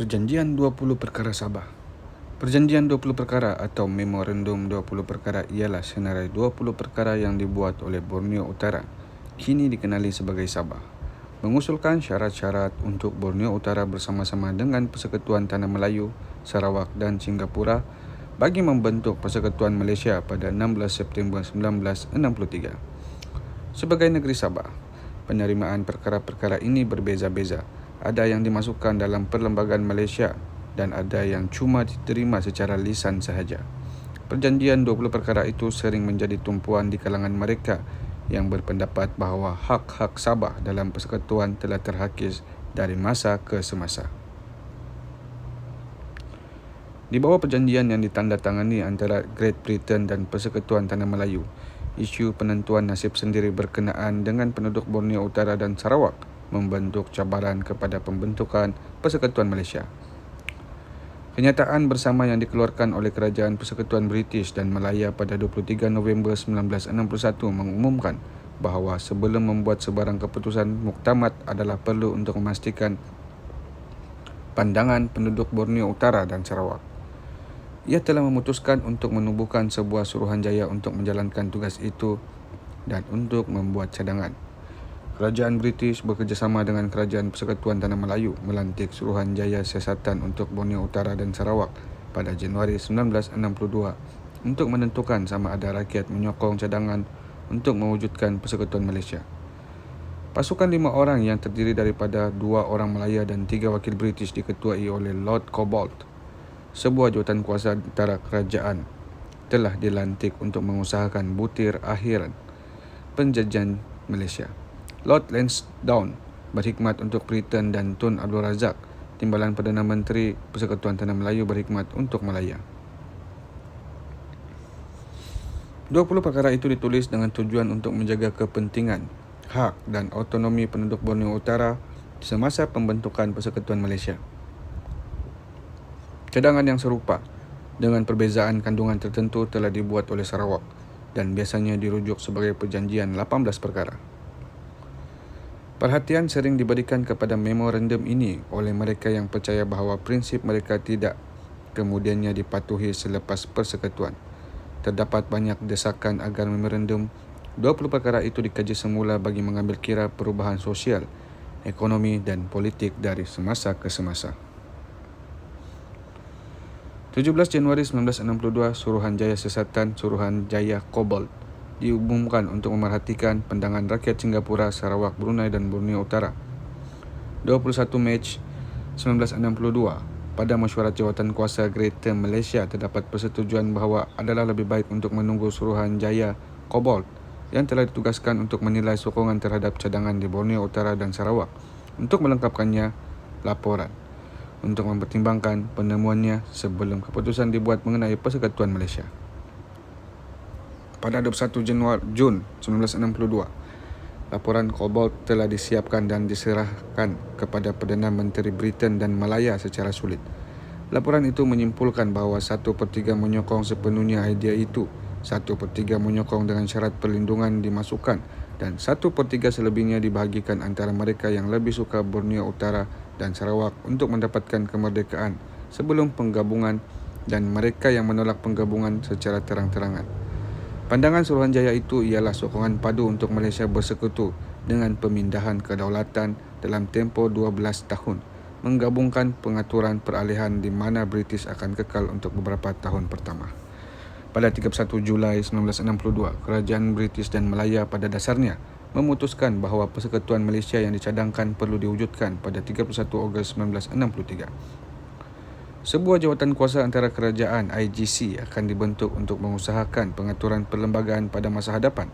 Perjanjian 20 Perkara Sabah. Perjanjian 20 Perkara atau Memorandum 20 Perkara ialah senarai 20 perkara yang dibuat oleh Borneo Utara, kini dikenali sebagai Sabah, mengusulkan syarat-syarat untuk Borneo Utara bersama-sama dengan Persekutuan Tanah Melayu, Sarawak dan Singapura bagi membentuk Persekutuan Malaysia pada 16 September 1963. Sebagai negeri Sabah, penerimaan perkara-perkara ini berbeza-beza. Ada yang dimasukkan dalam Perlembagaan Malaysia dan ada yang cuma diterima secara lisan sahaja. Perjanjian 20 perkara itu sering menjadi tumpuan di kalangan mereka yang berpendapat bahawa hak-hak Sabah dalam persekutuan telah terhakis dari masa ke semasa. Di bawah perjanjian yang ditandatangani antara Great Britain dan Persekutuan Tanah Melayu, isu penentuan nasib sendiri berkenaan dengan penduduk Borneo Utara dan Sarawak membentuk cabaran kepada pembentukan Persekutuan Malaysia. Kenyataan bersama yang dikeluarkan oleh Kerajaan Persekutuan British dan Malaya pada 23 November 1961 mengumumkan bahawa sebelum membuat sebarang keputusan muktamad adalah perlu untuk memastikan pandangan penduduk Borneo Utara dan Sarawak. Ia telah memutuskan untuk menubuhkan sebuah suruhanjaya untuk menjalankan tugas itu dan untuk membuat cadangan. Kerajaan British bekerjasama dengan Kerajaan Persekutuan Tanah Melayu melantik Suruhanjaya Siasatan untuk Borneo Utara dan Sarawak pada Januari 1962 untuk menentukan sama ada rakyat menyokong cadangan untuk mewujudkan Persekutuan Malaysia. Pasukan 5 orang yang terdiri daripada 2 orang Malaya dan 3 wakil British diketuai oleh Lord Cobbold, sebuah jawatan kuasa antara kerajaan, telah dilantik untuk mengusahakan butir akhir penjajahan Malaysia. Lord Lansdowne berkhidmat untuk Britain dan Tun Abdul Razak, Timbalan Perdana Menteri Persekutuan Tanah Melayu, berkhidmat untuk Malaya. 20 perkara itu ditulis dengan tujuan untuk menjaga kepentingan, hak dan autonomi penduduk Borneo Utara semasa pembentukan Persekutuan Malaysia. Cadangan yang serupa dengan perbezaan kandungan tertentu telah dibuat oleh Sarawak dan biasanya dirujuk sebagai Perjanjian 18 Perkara. Perhatian sering diberikan kepada memorandum ini oleh mereka yang percaya bahawa prinsip mereka tidak kemudiannya dipatuhi selepas persekutuan. Terdapat banyak desakan agar memorandum 20 perkara itu dikaji semula bagi mengambil kira perubahan sosial, ekonomi dan politik dari semasa ke semasa. 17 Januari 1962, Suruhanjaya Siasatan Suruhanjaya Cobbold diumumkan untuk memerhatikan pandangan rakyat Singapura, Sarawak, Brunei dan Borneo Utara. 21 Mac 1962, pada mesyuarat jawatan kuasa Greater Malaysia terdapat persetujuan bahawa adalah lebih baik untuk menunggu Suruhanjaya Cobbold yang telah ditugaskan untuk menilai sokongan terhadap cadangan di Borneo Utara dan Sarawak untuk melengkapkannya laporan untuk mempertimbangkan penemuannya sebelum keputusan dibuat mengenai Persekutuan Malaysia. Pada 21 Jun 1962, laporan Cobbold telah disiapkan dan diserahkan kepada Perdana Menteri Britain dan Malaya secara sulit. Laporan itu menyimpulkan bahawa 1/3 menyokong sepenuhnya idea itu, 1/3 menyokong dengan syarat perlindungan dimasukkan dan 1/3 selebihnya dibahagikan antara mereka yang lebih suka Borneo Utara dan Sarawak untuk mendapatkan kemerdekaan sebelum penggabungan dan mereka yang menolak penggabungan secara terang-terangan. Pandangan Suruhanjaya itu ialah sokongan padu untuk Malaysia bersekutu dengan pemindahan kedaulatan dalam tempoh 12 tahun, menggabungkan pengaturan peralihan di mana British akan kekal untuk beberapa tahun pertama. Pada 31 Julai 1962, Kerajaan British dan Malaya pada dasarnya memutuskan bahawa Persekutuan Malaysia yang dicadangkan perlu diwujudkan pada 31 Ogos 1963. Sebuah jawatan kuasa antara kerajaan IGC akan dibentuk untuk mengusahakan pengaturan perlembagaan pada masa hadapan.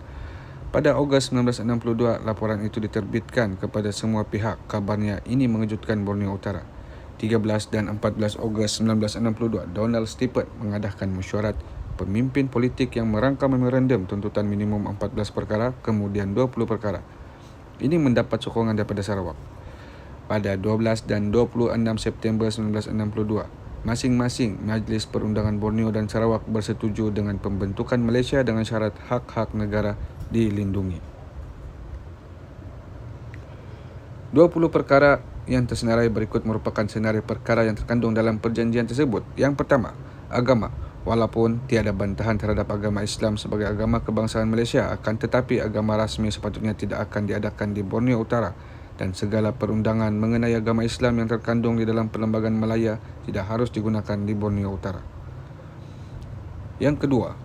Pada Ogos 1962, laporan itu diterbitkan kepada semua pihak. Kabarnya ini mengejutkan Borneo Utara. 13 dan 14 Ogos 1962, Donald Stephen mengadakan mesyuarat pemimpin politik yang merangka memorandum tuntutan minimum 14 perkara, kemudian 20 perkara. Ini mendapat sokongan daripada Sarawak. Pada 12 dan 26 September 1962, masing-masing Majlis Perundangan Borneo dan Sarawak bersetuju dengan pembentukan Malaysia dengan syarat hak-hak negara dilindungi. 20 perkara yang tersenarai berikut merupakan senarai perkara yang terkandung dalam perjanjian tersebut. Yang pertama, agama. Walaupun tiada bantahan terhadap agama Islam sebagai agama kebangsaan Malaysia, akan tetapi agama rasmi sepatutnya tidak akan diadakan di Borneo Utara, dan segala perundangan mengenai agama Islam yang terkandung di dalam Perlembagaan Malaya tidak harus digunakan di Borneo Utara. Yang kedua,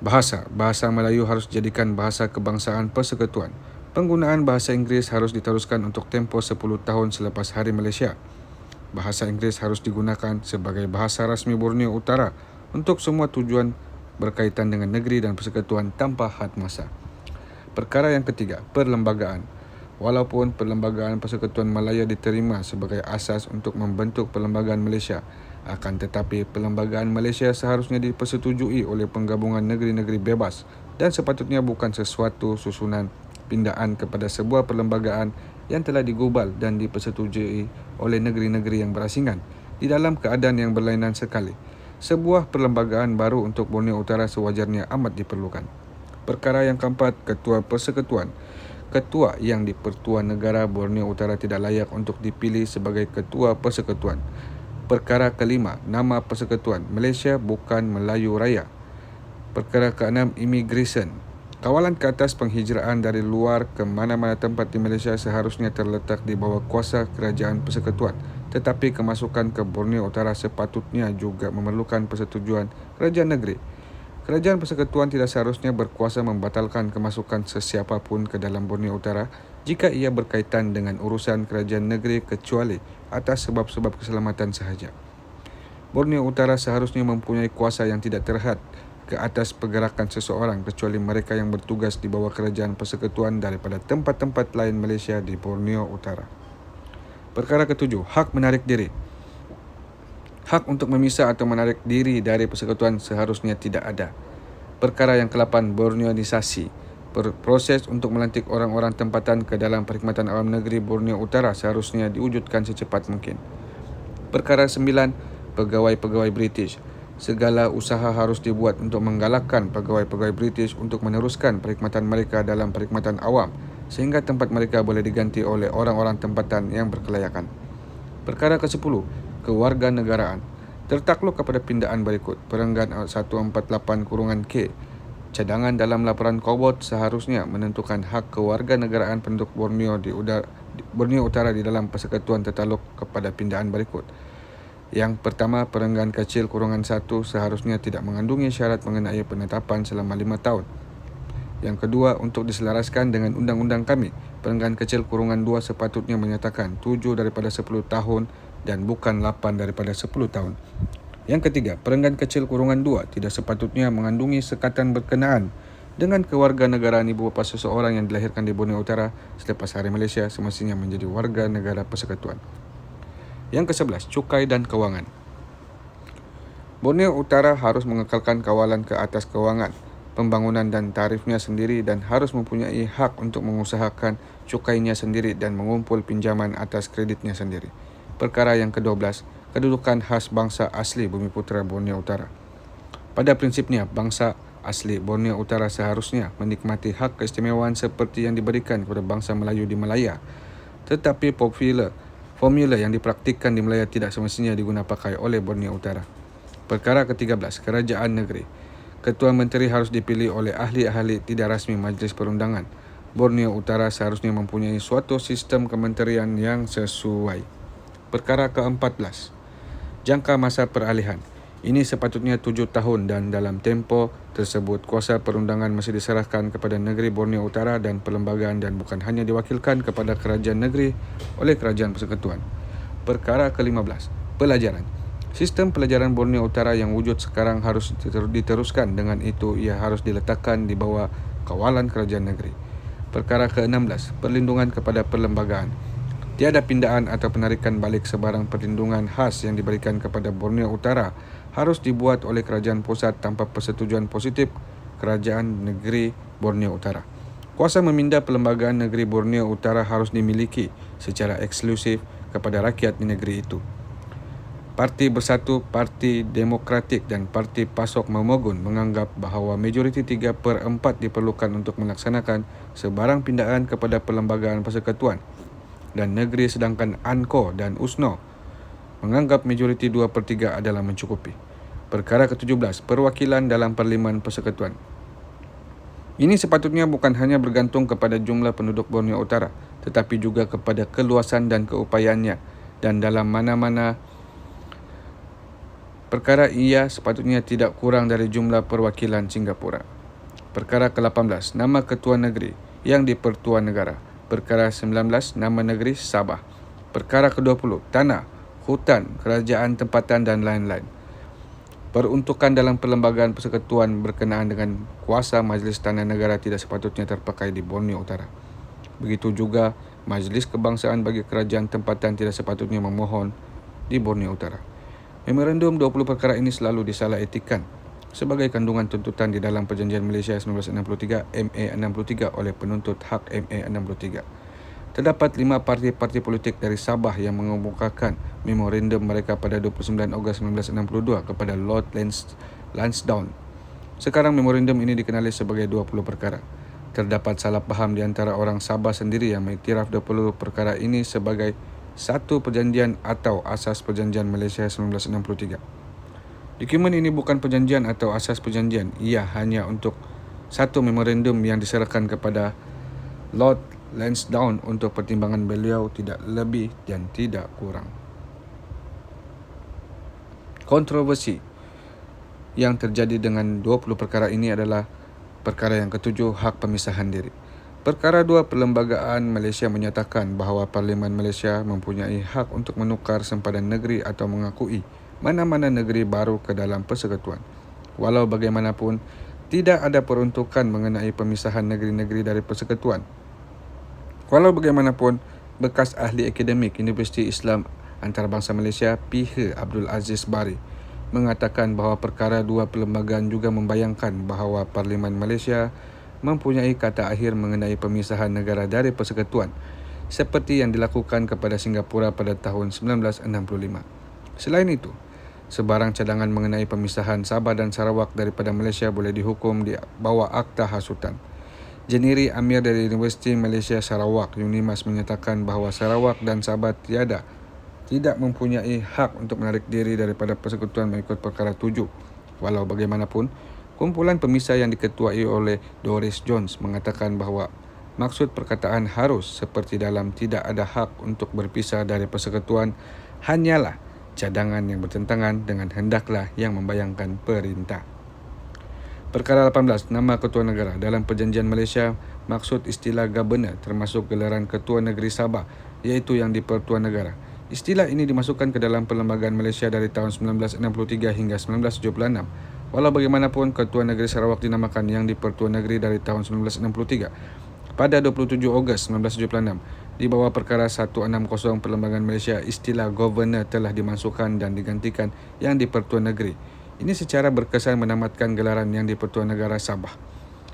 bahasa. Bahasa Melayu harus dijadikan bahasa kebangsaan persekutuan. Penggunaan bahasa Inggeris harus diteruskan untuk tempoh 10 tahun selepas Hari Malaysia. Bahasa Inggeris harus digunakan sebagai bahasa rasmi Borneo Utara untuk semua tujuan berkaitan dengan negeri dan persekutuan tanpa had masa. Perkara yang ketiga, perlembagaan. Walaupun Perlembagaan Persekutuan Malaya diterima sebagai asas untuk membentuk Perlembagaan Malaysia, akan tetapi Perlembagaan Malaysia seharusnya dipersetujui oleh penggabungan negeri-negeri bebas dan sepatutnya bukan sesuatu susunan pindaan kepada sebuah perlembagaan yang telah digubal dan dipersetujui oleh negeri-negeri yang berasingan di dalam keadaan yang berlainan sekali. Sebuah perlembagaan baru untuk Borneo Utara sewajarnya amat diperlukan. Perkara yang keempat, Ketua Persekutuan. Ketua yang di-Pertuan Negara Borneo Utara tidak layak untuk dipilih sebagai Ketua Persekutuan. Perkara kelima, nama Persekutuan. Malaysia bukan Melayu Raya. Perkara keenam, Immigration. Kawalan ke atas penghijraan dari luar ke mana-mana tempat di Malaysia seharusnya terletak di bawah kuasa Kerajaan Persekutuan. Tetapi kemasukan ke Borneo Utara sepatutnya juga memerlukan persetujuan kerajaan negeri. Kerajaan Persekutuan tidak seharusnya berkuasa membatalkan kemasukan sesiapa pun ke dalam Borneo Utara jika ia berkaitan dengan urusan kerajaan negeri kecuali atas sebab-sebab keselamatan sahaja. Borneo Utara seharusnya mempunyai kuasa yang tidak terhad ke atas pergerakan seseorang kecuali mereka yang bertugas di bawah Kerajaan Persekutuan daripada tempat-tempat lain Malaysia di Borneo Utara. Perkara ketujuh, hak menarik diri. Hak untuk memisah atau menarik diri dari persekutuan seharusnya tidak ada. Perkara yang ke-8, Borneoisasi. Proses untuk melantik orang-orang tempatan ke dalam Perkhidmatan Awam Negeri Borneo Utara seharusnya diwujudkan secepat mungkin. Perkara 9, pegawai-pegawai British. Segala usaha harus dibuat untuk menggalakkan pegawai-pegawai British untuk meneruskan perkhidmatan mereka dalam perkhidmatan awam sehingga tempat mereka boleh diganti oleh orang-orang tempatan yang berkelayakan. Perkara ke-10, kewarganegaraan. Tertakluk kepada pindaan berikut. Perenggan 148-K. Cadangan dalam laporan Kobot seharusnya menentukan hak kewarganegaraan penduduk Borneo Borneo Utara di dalam persekutuan tertakluk kepada pindaan berikut. Yang pertama, perenggan kecil -1 seharusnya tidak mengandungi syarat mengenai penetapan selama 5 tahun. Yang kedua, untuk diselaraskan dengan undang-undang kami, perenggan kecil -2 sepatutnya menyatakan 7 daripada 10 tahun dan bukan 8 daripada 10 tahun. Yang ketiga, perenggan kecil -2 tidak sepatutnya mengandungi sekatan berkenaan dengan kewarganegaraan ibu bapa seseorang yang dilahirkan di Borneo Utara selepas Hari Malaysia semestinya menjadi warga negara persekutuan. Yang ke-11, cukai dan kewangan. Borneo Utara harus mengekalkan kawalan ke atas kewangan, pembangunan dan tarifnya sendiri dan harus mempunyai hak untuk mengusahakan cukainya sendiri dan mengumpul pinjaman atas kreditnya sendiri. Perkara yang ke-12, kedudukan khas bangsa asli Bumiputera Borneo Utara. Pada prinsipnya, bangsa asli Borneo Utara seharusnya menikmati hak keistimewaan seperti yang diberikan kepada bangsa Melayu di Malaya. Tetapi formula yang dipraktikkan di Malaya tidak semestinya digunapakai oleh Borneo Utara. Perkara ke-13, kerajaan negeri. Ketua Menteri harus dipilih oleh ahli-ahli tidak rasmi Majlis Perundangan. Borneo Utara seharusnya mempunyai suatu sistem kementerian yang sesuai. Perkara ke-14, jangka masa peralihan. Ini sepatutnya 7 tahun dan dalam tempoh tersebut kuasa perundangan masih diserahkan kepada negeri Borneo Utara dan perlembagaan dan bukan hanya diwakilkan kepada kerajaan negeri oleh kerajaan persekutuan. Perkara ke-15, pelajaran. Sistem pelajaran Borneo Utara yang wujud sekarang harus diteruskan, dengan itu ia harus diletakkan di bawah kawalan kerajaan negeri. Perkara ke-16, perlindungan kepada perlembagaan. Tiada pindaan atau penarikan balik sebarang perlindungan khas yang diberikan kepada Borneo Utara harus dibuat oleh kerajaan pusat tanpa persetujuan positif kerajaan negeri Borneo Utara. Kuasa memindah perlembagaan negeri Borneo Utara harus dimiliki secara eksklusif kepada rakyat di negeri itu. Parti Bersatu, Parti Demokratik dan Parti Pasok Memogun menganggap bahawa majoriti 3/4 diperlukan untuk melaksanakan sebarang pindaan kepada perlembagaan persekutuan. dan negeri, sedangkan ANCO dan USNO menganggap majoriti 2/3 adalah mencukupi. Perkara ke-17, perwakilan dalam Parlimen Persekutuan. Ini sepatutnya bukan hanya bergantung kepada jumlah penduduk Borneo Utara, tetapi juga kepada keluasan dan keupayaannya, dan dalam mana-mana perkara ia sepatutnya tidak kurang dari jumlah perwakilan Singapura. Perkara ke-18, nama Ketua Negeri yang di-Pertuan Negara. Perkara 19, nama negeri Sabah. Perkara ke-20, tanah, hutan, kerajaan tempatan dan lain-lain. Peruntukan dalam perlembagaan persekutuan berkenaan dengan kuasa Majlis Tanah Negara tidak sepatutnya terpakai di Borneo Utara. Begitu juga Majlis Kebangsaan bagi kerajaan tempatan tidak sepatutnya memohon di Borneo Utara. Memorandum 20 perkara ini selalu disalah etikan sebagai kandungan tuntutan di dalam Perjanjian Malaysia 1963 MA 63 oleh penuntut hak MA 63. Terdapat 5 parti politik dari Sabah yang mengemukakan memorandum mereka pada 29 Ogos 1962 kepada Lord Lansdowne. Sekarang memorandum ini dikenali sebagai 20 perkara. Terdapat salah faham di antara orang Sabah sendiri yang mengiktiraf 20 perkara ini sebagai satu perjanjian atau asas Perjanjian Malaysia 1963. Dokumen ini bukan perjanjian atau asas perjanjian, ia hanya untuk satu memorandum yang diserahkan kepada Lord Lansdowne untuk pertimbangan beliau, tidak lebih dan tidak kurang. Kontroversi yang terjadi dengan 20 perkara ini adalah perkara yang ke-7, hak pemisahan diri. Perkara 2, Perlembagaan Malaysia menyatakan bahawa Parlimen Malaysia mempunyai hak untuk menukar sempadan negeri atau mengakui mana-mana negeri baru ke dalam persekutuan. Walau bagaimanapun, tidak ada peruntukan mengenai pemisahan negeri-negeri dari persekutuan. Walau bagaimanapun, bekas ahli akademik Universiti Islam Antarabangsa Malaysia, PH Abdul Aziz Bari, mengatakan bahawa perkara 2 perlembagaan juga membayangkan bahawa Parlimen Malaysia mempunyai kata akhir mengenai pemisahan negara dari persekutuan, seperti yang dilakukan kepada Singapura pada tahun 1965. Selain itu, sebarang cadangan mengenai pemisahan Sabah dan Sarawak daripada Malaysia boleh dihukum di bawah Akta Hasutan. Jeniri Amir dari Universiti Malaysia Sarawak, Unimas, menyatakan bahawa Sarawak dan Sabah tidak mempunyai hak untuk menarik diri daripada persekutuan mengikut perkara 7. Walau bagaimanapun, kumpulan pemisah yang diketuai oleh Doris Jones mengatakan bahawa maksud perkataan harus seperti dalam tidak ada hak untuk berpisah dari persekutuan hanyalah cadangan yang bertentangan dengan hendaklah yang membayangkan perintah. Perkara 18, nama Ketua Negara. Dalam Perjanjian Malaysia, maksud istilah Governor termasuk gelaran Ketua Negeri Sabah, iaitu yang di-Pertuan Negara. Istilah ini dimasukkan ke dalam Perlembagaan Malaysia dari tahun 1963 hingga 1976. Walau bagaimanapun, Ketua Negeri Sarawak dinamakan yang di-Pertuan Negeri dari tahun 1963. Pada 27 Ogos 1976, di bawah Perkara 160 Perlembagaan Malaysia, istilah Governor telah dimasukkan dan digantikan yang di-Pertuan Negeri. Ini secara berkesan menamatkan gelaran yang di-Pertuan Negara Sabah.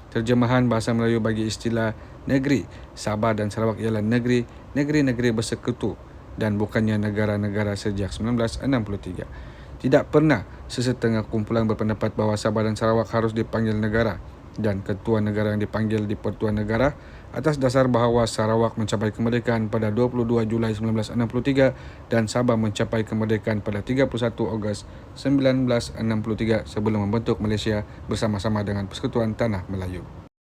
Terjemahan bahasa Melayu bagi istilah negeri Sabah dan Sarawak ialah negeri-negeri bersekutu dan bukannya negara-negara sejak 1963. Tidak pernah sesetengah kumpulan berpendapat bahawa Sabah dan Sarawak harus dipanggil negara dan ketua negara yang dipanggil di-Pertuan Negara atas dasar bahawa Sarawak mencapai kemerdekaan pada 22 Julai 1963 dan Sabah mencapai kemerdekaan pada 31 Ogos 1963 sebelum membentuk Malaysia bersama-sama dengan Persekutuan Tanah Melayu.